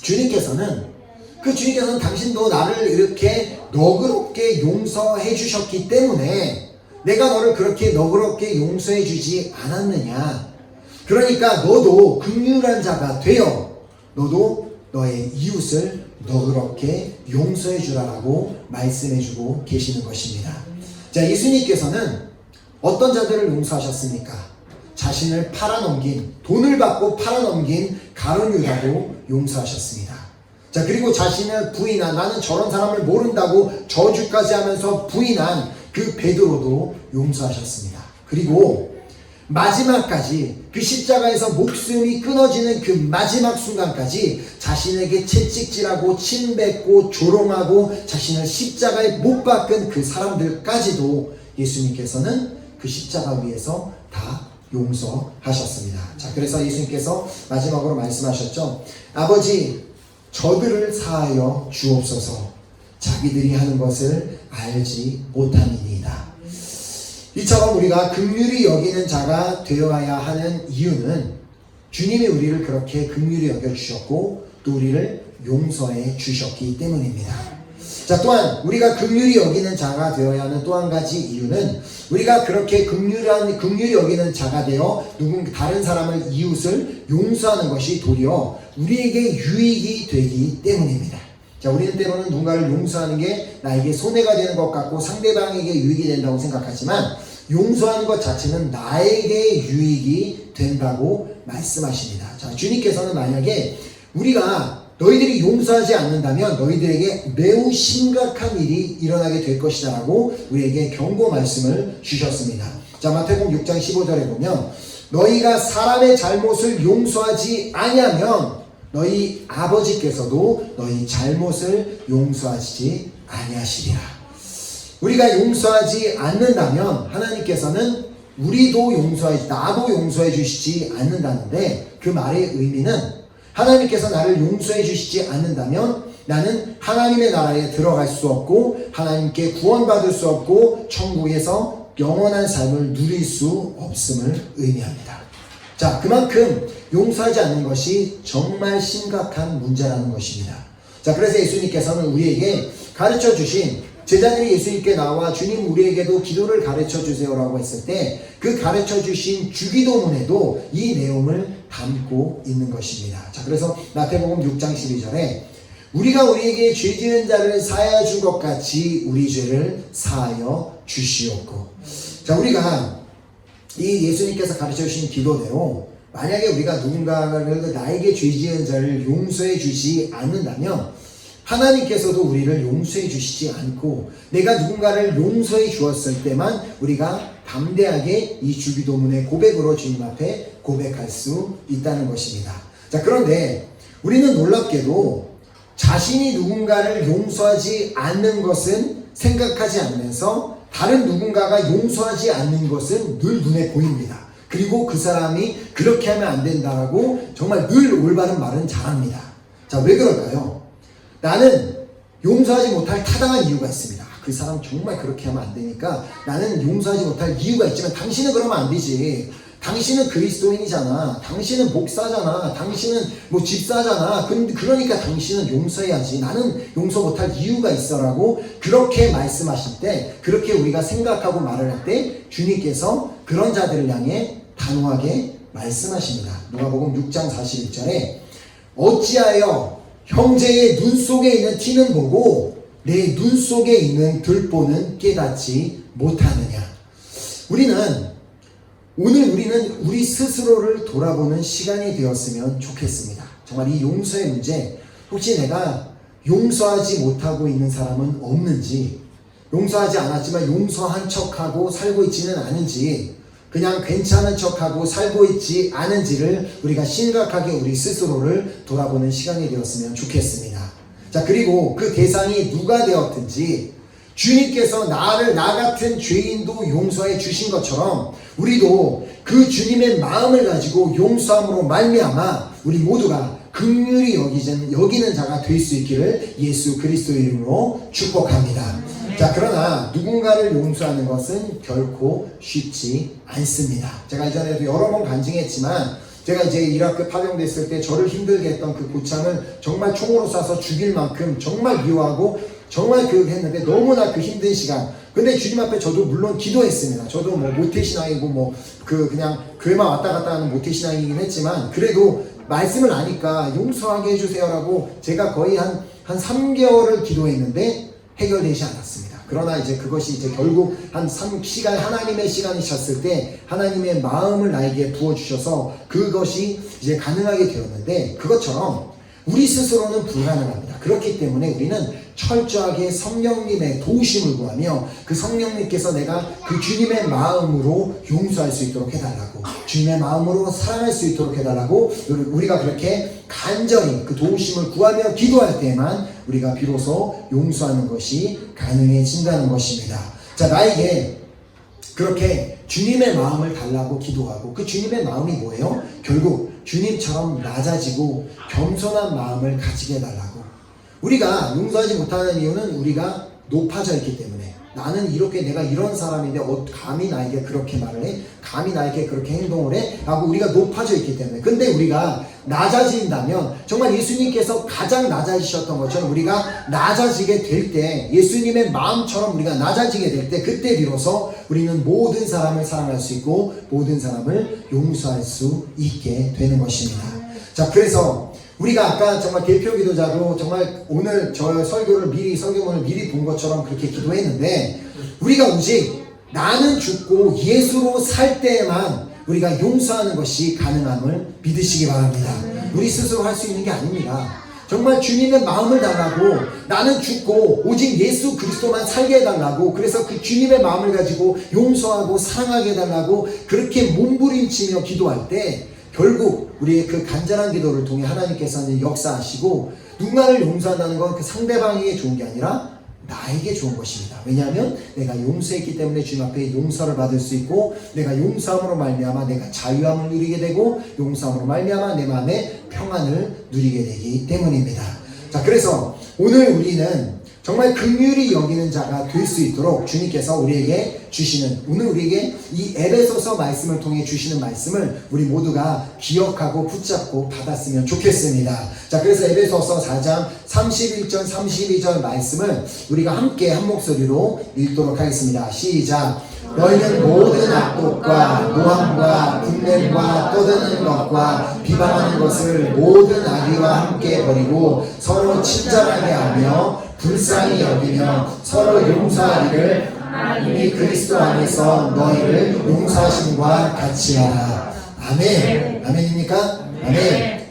주님께서는 당신도 나를 이렇게 너그럽게 용서해 주셨기 때문에 내가 너를 그렇게 너그럽게 용서해 주지 않았느냐. 그러니까 너도 긍휼한 자가 되어 너도 너의 이웃을 너그럽게 용서해 주라라고 말씀해 주고 계시는 것입니다. 자, 예수님께서는 어떤 자들을 용서하셨습니까? 자신을 팔아넘긴, 돈을 받고 팔아넘긴 가룟 유다도 용서하셨습니다. 자, 그리고 자신을 부인한, 나는 저런 사람을 모른다고 저주까지 하면서 부인한 그 베드로도 용서하셨습니다. 그리고 마지막까지 그 십자가에서 목숨이 끊어지는 그 마지막 순간까지 자신에게 채찍질하고 침뱉고 조롱하고 자신을 십자가에 못 박은 그 사람들까지도 예수님께서는 그 십자가 위에서 다 용서하셨습니다. 자, 그래서 예수님께서 마지막으로 말씀하셨죠. 아버지, 저들을 사하여 주옵소서. 자기들이 하는 것을 알지 못함이니이다. 이처럼 우리가 긍휼히 여기는 자가 되어야 하는 이유는 주님이 우리를 그렇게 긍휼히 여겨주셨고 또 우리를 용서해 주셨기 때문입니다. 자, 또한 우리가 긍휼히 여기는 자가 되어야 하는 또 한 가지 이유는 우리가 그렇게 긍휼히 여기는 자가 되어 다른 사람을 이웃을 용서하는 것이 도리어 우리에게 유익이 되기 때문입니다. 자, 우리는 때로는 누군가를 용서하는 게 나에게 손해가 되는 것 같고 상대방에게 유익이 된다고 생각하지만 용서하는 것 자체는 나에게 유익이 된다고 말씀하십니다. 자, 주님께서는 만약에 우리가 너희들이 용서하지 않는다면 너희들에게 매우 심각한 일이 일어나게 될 것이다 라고 우리에게 경고 말씀을 주셨습니다. 자, 마태복음 6장 15절에 보면 너희가 사람의 잘못을 용서하지 아니하면 너희 아버지께서도 너희 잘못을 용서하시지 아니하시리라. 우리가 용서하지 않는다면 하나님께서는 나도 용서해 주시지 않는다는데 그 말의 의미는 하나님께서 나를 용서해 주시지 않는다면 나는 하나님의 나라에 들어갈 수 없고 하나님께 구원받을 수 없고 천국에서 영원한 삶을 누릴 수 없음을 의미합니다. 자, 그만큼 용서하지 않는 것이 정말 심각한 문제라는 것입니다. 자, 그래서 예수님께서는 우리에게 가르쳐 주신 제자들이 예수님께 나와 주님 우리에게도 기도를 가르쳐 주세요라고 했을 때 그 가르쳐 주신 주기도문에도 이 내용을 담고 있는 것입니다. 자, 그래서 마태복음 6장 12절에 우리가 우리에게 죄 지은 자를 사하여 준 것 같이 우리 죄를 사하여 주시옵고. 자, 우리가 이 예수님께서 가르쳐 주신 기도대로 만약에 우리가 누군가를 나에게 죄 지은 자를 용서해 주지 않는다면 하나님께서도 우리를 용서해 주시지 않고 내가 누군가를 용서해 주었을 때만 우리가 담대하게 이 주기도문의 고백으로 주님 앞에 고백할 수 있다는 것입니다. 자, 그런데 우리는 놀랍게도 자신이 누군가를 용서하지 않는 것은 생각하지 않으면서 다른 누군가가 용서하지 않는 것은 늘 눈에 보입니다. 그리고 그 사람이 그렇게 하면 안 된다라고 정말 늘 올바른 말은 잘합니다. 자, 왜 그럴까요? 나는 용서하지 못할 타당한 이유가 있습니다. 그 사람 정말 그렇게 하면 안 되니까 나는 용서하지 못할 이유가 있지만 당신은 그러면 안 되지. 당신은 그리스도인이잖아. 당신은 목사잖아. 당신은 뭐 집사잖아. 그러니까 당신은 용서해야지. 나는 용서 못할 이유가 있어라고 그렇게 말씀하실 때, 그렇게 우리가 생각하고 말을 할 때 주님께서 그런 자들을 향해 단호하게 말씀하십니다. 누가복음 6장 41절에 어찌하여 형제의 눈 속에 있는 티는 보고 내 눈 속에 있는 들보는 깨닫지 못하느냐. 오늘 우리는 우리 스스로를 돌아보는 시간이 되었으면 좋겠습니다. 정말 이 용서의 문제, 혹시 내가 용서하지 못하고 있는 사람은 없는지, 용서하지 않았지만 용서한 척하고 살고 있지는 않은지, 그냥 괜찮은 척하고 살고 있지 않은지를 우리가 심각하게 우리 스스로를 돌아보는 시간이 되었으면 좋겠습니다. 자, 그리고 그 대상이 누가 되었든지 주님께서 나 같은 죄인도 용서해 주신 것처럼 우리도 그 주님의 마음을 가지고 용서함으로 말미암아 우리 모두가 긍휼히 여기는 자가 될 수 있기를 예수 그리스도의 이름으로 축복합니다. 자, 그러나 누군가를 용서하는 것은 결코 쉽지 않습니다. 제가 이전에도 여러 번 간증했지만 제가 이제 이라크 파병됐을 때 저를 힘들게 했던 그 고참을 정말 총으로 쏴서 죽일 만큼 정말 미워하고 정말 했는데 너무나 그 힘든 시간. 근데 주님 앞에 저도 물론 기도했습니다. 저도 뭐 모태신앙이고 그냥 교회만 왔다 갔다 하는 모태신앙이긴 했지만 그래도 말씀을 아니까 용서하게 해주세요라고 제가 거의 한 3개월을 기도했는데 해결되지 않았습니다. 그러나 이제 그것이 이제 결국 한 3시간 하나님의 시간이 찼을 때 하나님의 마음을 나에게 부어주셔서 그것이 이제 가능하게 되었는데 그것처럼 우리 스스로는 불가능합니다. 그렇기 때문에 우리는 철저하게 성령님의 도우심을 구하며 그 성령님께서 내가 그 주님의 마음으로 용서할 수 있도록 해달라고, 주님의 마음으로 사랑할 수 있도록 해달라고 우리가 그렇게 간절히 그 도우심을 구하며 기도할 때만 우리가 비로소 용서하는 것이 가능해진다는 것입니다. 자, 나에게 그렇게 주님의 마음을 달라고 기도하고 그 주님의 마음이 뭐예요? 결국 주님처럼 낮아지고 겸손한 마음을 가지게 해달라고. 우리가 용서하지 못하는 이유는 우리가 높아져 있기 때문에, 나는 이렇게 내가 이런 사람인데 감히 나에게 그렇게 말을 해? 감히 나에게 그렇게 행동을 해? 라고 우리가 높아져 있기 때문에. 근데 우리가 낮아진다면 정말 예수님께서 가장 낮아지셨던 것처럼 우리가 낮아지게 될 때, 예수님의 마음처럼 우리가 낮아지게 될 때 그때 비로소 우리는 모든 사람을 사랑할 수 있고 모든 사람을 용서할 수 있게 되는 것입니다. 자, 그래서 우리가 아까 정말 대표 기도자로 정말 오늘 저 설교문을 미리 본 것처럼 그렇게 기도했는데, 우리가 오직 나는 죽고 예수로 살 때에만 우리가 용서하는 것이 가능함을 믿으시기 바랍니다. 우리 스스로 할 수 있는 게 아닙니다. 정말 주님의 마음을 달라고, 나는 죽고 오직 예수 그리스도만 살게 해달라고, 그래서 그 주님의 마음을 가지고 용서하고 사랑하게 해달라고 그렇게 몸부림치며 기도할 때 결국 우리의 그 간절한 기도를 통해 하나님께서는 역사하시고, 누군가를 용서한다는 건 그 상대방에게 좋은 게 아니라 나에게 좋은 것입니다. 왜냐하면 내가 용서했기 때문에 주님 앞에 용서를 받을 수 있고, 내가 용서함으로 말미암아 내가 자유함을 누리게 되고, 용서함으로 말미암아 내 마음에 평안을 누리게 되기 때문입니다. 자, 그래서 오늘 우리는 정말 긍휼히 여기는 자가 될 수 있도록 주님께서 우리에게 주시는, 오늘 우리에게 이 에베소서 말씀을 통해 주시는 말씀을 우리 모두가 기억하고 붙잡고 받았으면 좋겠습니다. 자, 그래서 에베소서 4장 31절 32절 말씀을 우리가 함께 한 목소리로 읽도록 하겠습니다. 시작. 너희는 모든 악독과 모함과 분냄과 떠드는 것과 비방하는 것을 모든 악의와 함께 버리고 서로 친절하게 하며 불쌍히 여기며 서로 용서하기를 하나님이 그리스도 안에서 너희를 용서하심과 같이 하라. 아멘. 아멘입니까? 아멘.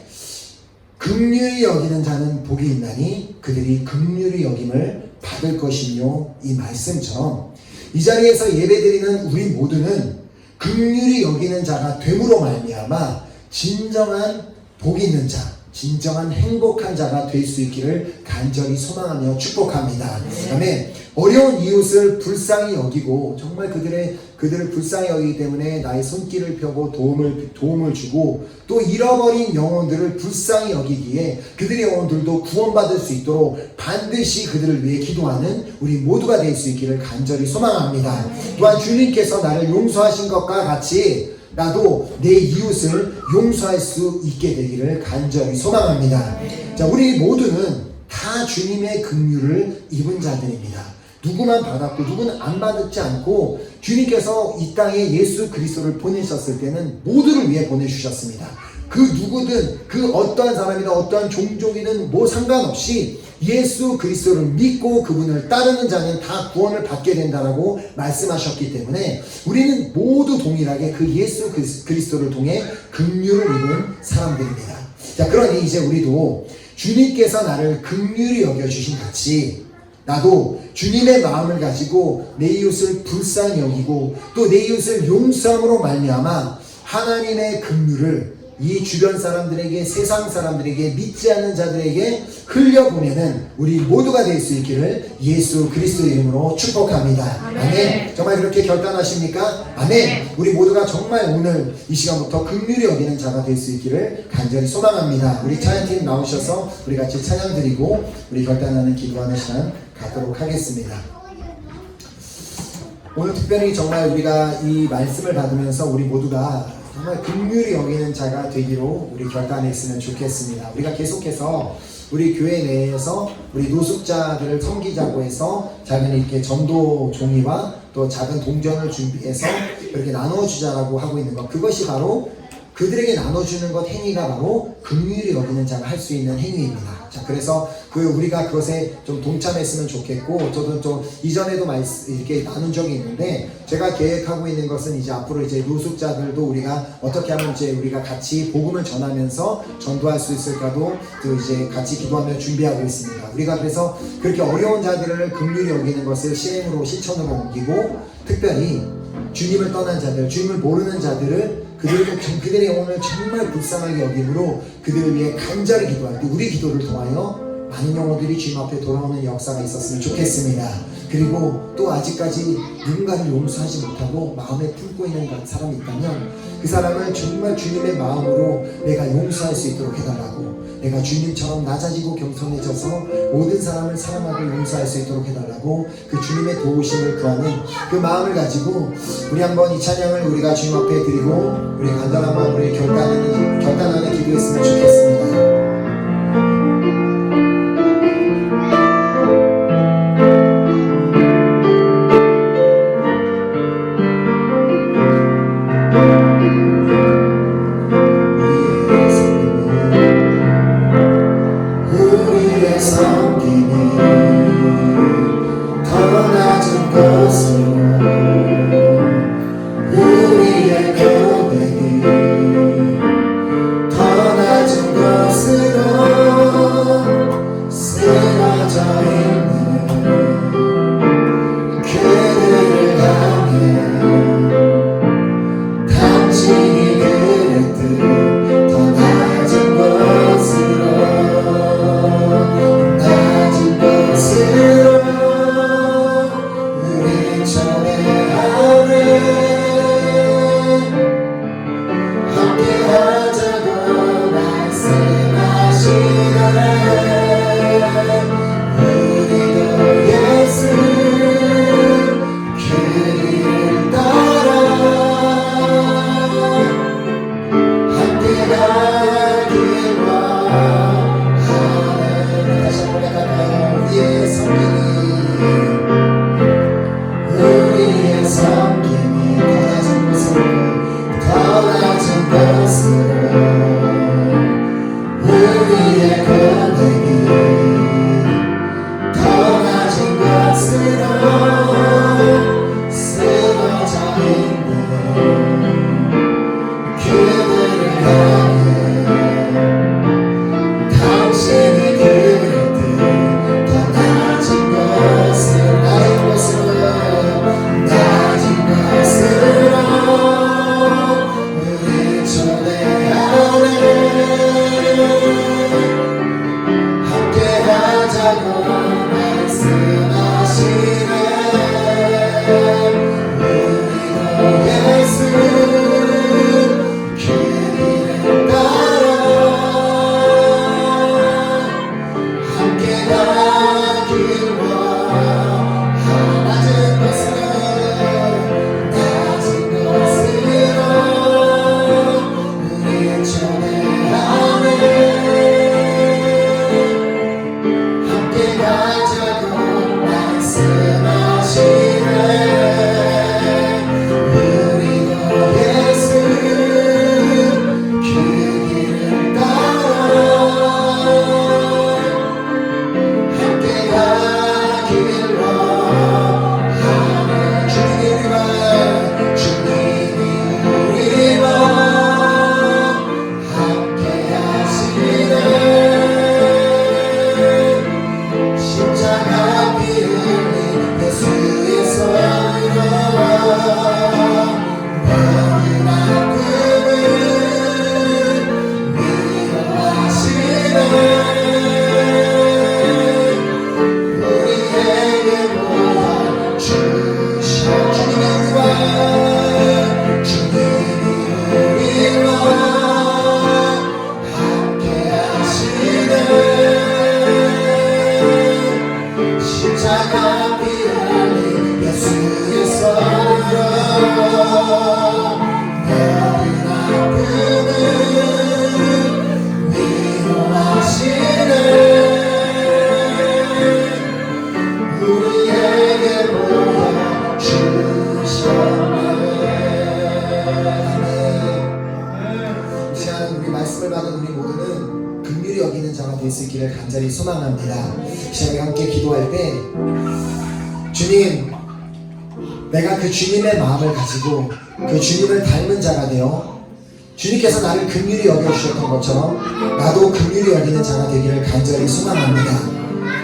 긍휼히 여기는 자는 복이 있나니 그들이 긍휼히 여김을 받을 것이며, 이 말씀처럼 이 자리에서 예배드리는 우리 모두는 긍휼히 여기는 자가 됨으로 말미암아 진정한 복 있는 자, 진정한 행복한 자가 될 수 있기를 간절히 소망하며 축복합니다. 아멘. 어려운 이웃을 불쌍히 여기고, 정말 그들을 불쌍히 여기기 때문에 나의 손길을 펴고 도움을 주고, 또 잃어버린 영혼들을 불쌍히 여기기에 그들의 영혼들도 구원받을 수 있도록 반드시 그들을 위해 기도하는 우리 모두가 될 수 있기를 간절히 소망합니다. 또한 주님께서 나를 용서하신 것과 같이 나도 내 이웃을 용서할 수 있게 되기를 간절히 소망합니다. 자, 우리 모두는 다 주님의 긍휼을 입은 자들입니다. 누구만 받았고 누구는 안 받지 않고, 주님께서 이 땅에 예수 그리스도를 보내셨을 때는 모두를 위해 보내주셨습니다. 그 누구든, 그 어떠한 사람이든 어떠한 종족이든 뭐 상관없이 예수 그리스도를 믿고 그분을 따르는 자는 다 구원을 받게 된다라고 말씀하셨기 때문에 우리는 모두 동일하게 그 예수 그리스도를 통해 긍휼을 입은 사람들입니다. 자, 그러니 이제 우리도 주님께서 나를 긍휼히 여겨주신 같이 나도 주님의 마음을 가지고 내 이웃을 불쌍히 여기고 또 내 이웃을 용서함으로 말미암아 하나님의 긍휼을 이 주변 사람들에게, 세상 사람들에게, 믿지 않는 자들에게 흘려보내는 우리 모두가 될 수 있기를 예수 그리스도 이름으로 축복합니다. 아멘. 정말 그렇게 결단하십니까? 아멘. 우리 모두가 정말 오늘 이 시간부터 긍휼히 여기는 자가 될 수 있기를 간절히 소망합니다. 우리 찬양팀 나오셔서 우리 같이 찬양 드리고 우리 결단하는 기도하는 시간 갖도록 하겠습니다. 오늘 특별히 정말 우리가 이 말씀을 받으면서 우리 모두가 정말 긍휼히 여기는 자가 되기로 우리 결단했으면 좋겠습니다. 우리가 계속해서 우리 교회 내에서 우리 노숙자들을 섬기자고 해서 작은 이렇게 전도 종이와 또 작은 동전을 준비해서 이렇게 나눠주자라고 하고 있는 것, 그것이 바로 그들에게 나눠주는 것 행위가 바로 긍휼히 여기는 자가 할 수 있는 행위입니다. 자, 그래서 우리가 그것에 좀 동참했으면 좋겠고, 저도 좀 이전에도 이렇게 나눈 적이 있는데, 제가 계획하고 있는 것은 이제 앞으로 이제 노숙자들도 우리가 어떻게 하면 이제 우리가 같이 복음을 전하면서 전도할 수 있을까도 또 이제 같이 기도하며 준비하고 있습니다. 우리가 그래서 그렇게 어려운 자들을 긍휼히 여기는 것을 실행으로 실천으로 옮기고, 특별히 주님을 떠난 자들, 주님을 모르는 자들을 그들의 영혼을 정말 불쌍하게 여김으로 그들을 위해 간절히 기도할 때 우리 기도를 통하여 많은 영혼들이 주님 앞에 돌아오는 역사가 있었으면 좋겠습니다. 그리고 또 아직까지 누군가를 용서하지 못하고 마음에 품고 있는 사람이 있다면 그 사람을 정말 주님의 마음으로 내가 용서할 수 있도록 해달라고, 내가 주님처럼 낮아지고 겸손해져서 모든 사람을 사랑하고 용서할 수 있도록 해달라고 그 주님의 도우심을 구하는 그 마음을 가지고 우리 한번 이 찬양을 우리가 주님 앞에 드리고 우리 간절한 마음으로 결단하는 기도했으면 좋겠습니다. 함께하자고 말씀하시네. 가자고 말씀하시네. 우리도 예수 그 길을 따라 함께 가기로 낮은 것으로 우리 초대하네. 함께 가자고 말씀하시네. 우리도 예수 그 길을 따라 함께 가기로 하네. 주님이 우리와 함께 하시네. 십자가 피 흘린 예수의 손으로 모든 아픔을 위로하시네. 우리에게 모여 주셔. 주님이 우리와 함께 하시네. 십자가 피 흘린 예수의 손으로 모든 아픔을 위로하시네. 우리에게 모여 주셨네. 이 시간 우리 말씀을 받은 우리 모두는 긍휼히 여기는 자가 될 수 있기를 간절히 소망합니다. 이 시간에 함께 기도할 때 주님, 내가 그 주님의 마음을 가지고 그 주님을 닮은 자가 되어 주님께서 나를 긍휼히 여겨주셨던 것처럼 나도 긍휼히 여기는 자가 되기를 간절히 소망합니다.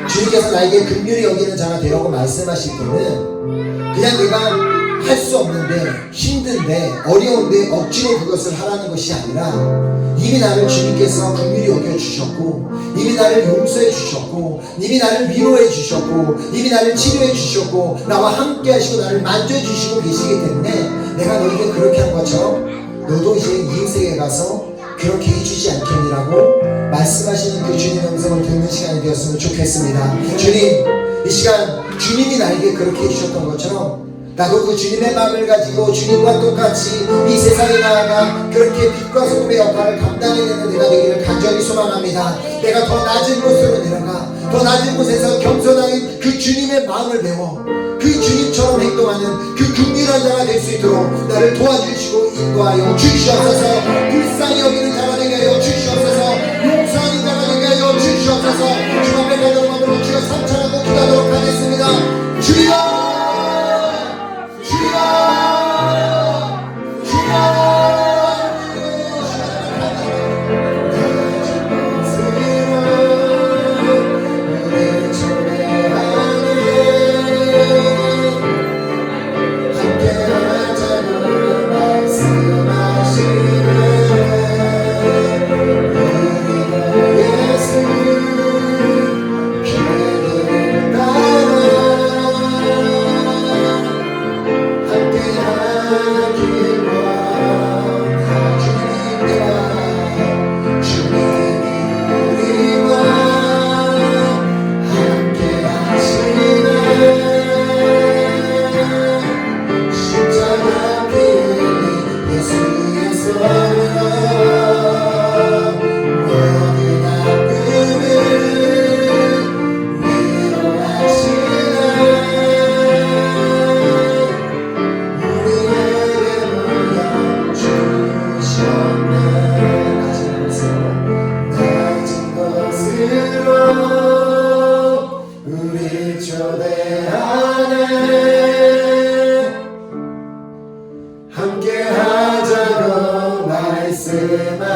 주님께서 나에게 긍휼히 여기는 자가 되라고 말씀하실 때는 그냥 내가 할 수 없는데 힘든데 어려운데 억지로 그것을 하라는 것이 아니라 이미 나를 주님께서 긍휼히 여겨주셨고 이미 나를 용서해 주셨고 이미 나를 위로해 주셨고 이미 나를 치료해 주셨고 나와 함께 하시고 나를 만져주시고 계시기 때문에 내가 너에게 그렇게 한 것처럼 너도 이제 이웃에게 가서 그렇게 해주지 않겠니라고 말씀하시는 그 주님의 음성을 듣는 시간이 되었으면 좋겠습니다. 주님, 이 시간 주님이 나에게 그렇게 해주셨던 것처럼 나도 그 주님의 마음을 가지고 주님과 똑같이 이 세상에 나아가 그렇게 빛과 소금의 역할을 감당해내는 내가 되기를 간절히 소망합니다. 내가 더 낮은 곳으로 내려가 더 낮은 곳에서 겸손하게 그 주님의 마음을 배워 그 주님처럼 행동하는 그 긍휼한 자가 될 수 있도록 나를 도와주시고 인도하여 주시옵소서. 불쌍히 여기는 자가 되게 하여 주시옵소서. 용서하는 자가 되게 하여 주시옵소서. 주 앞에 가는 마음으로 주여 삼창하고 기도하도록 하겠습니다. 주여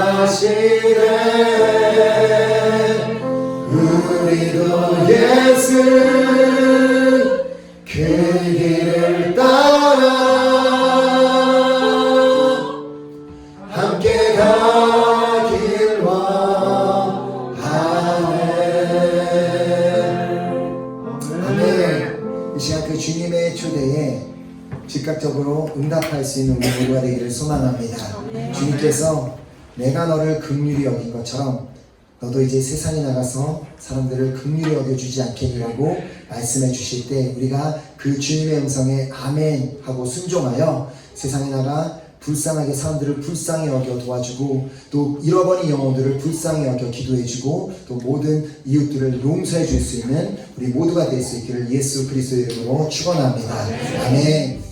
말씀하시네. 우리도 예수 그 길을 따라 함께 가길 원하네. 초대에 즉각적으로 응답할 수 있는 우리 모두가 되기를 소망합니다. 주님께서 내가 너를 긍휼히 여긴 것처럼 너도 이제 세상에 나가서 사람들을 긍휼히 여겨주지 않겠느라고 말씀해 주실 때 우리가 그 주님의 음성에 아멘 하고 순종하여 세상에 나가 불쌍하게 사람들을 불쌍히 여겨 도와주고 또 잃어버린 영혼들을 불쌍히 여겨 기도해주고 또 모든 이웃들을 용서해 줄 수 있는 우리 모두가 될 수 있기를 예수 그리스도의 이름으로 축원합니다. 아멘.